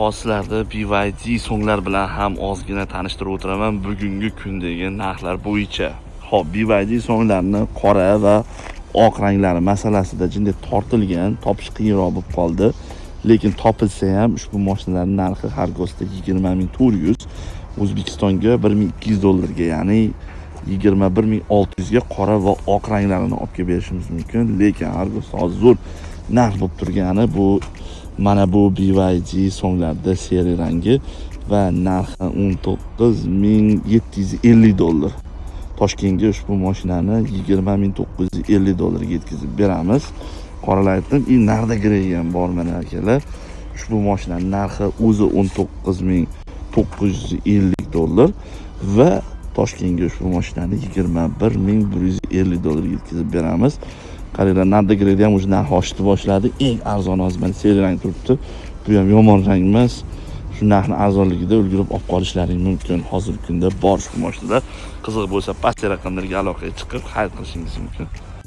Sizlarni BYD so'nglar bilan ham ozgina tanishtirib o'tiraman bugungi kundagi narxlar bo'yicha. Xo'p, BYD so'nglarni qora va oq ranglari masalasida jinday tortilgan, topish qiyinroq bo'lib qoldi. Lekin topilsa ham ushbu mashinalarning narxi Xargosda 20400, O'zbekistonga $1200 ya'ni 21600 ga qora va oq ranglarini olib kelib berishimiz mumkin. Lekin Xargosda hozir zo'r narx bo'lib turgani bu mana bu BYD so'nglarda seriya rangi va narxi $19750. Toshkentga ushbu mashinani $20950 ga yetkazib beramiz. Qoralar aytdim, narxda grey ham bor mana akalar. Ushbu mashinaning narxi o'zi $19950 va Toshkentga ushbu mashinani $21150 ga yetkazib beramiz. Qaranglar, narxda greyda ham o'zi narx oshishni boshladi. Eng arzon hozir mana seriya rang turibdi. Bu ham yomon rang emas. Shu narxni arzonligida ulgurib olib qolishlaring mumkin. Hozirgi kunda bor ushbu mashinalar. Qiziq bo'lsa pastki raqamlarga aloqaga chiqib xarid qilishingiz mumkin.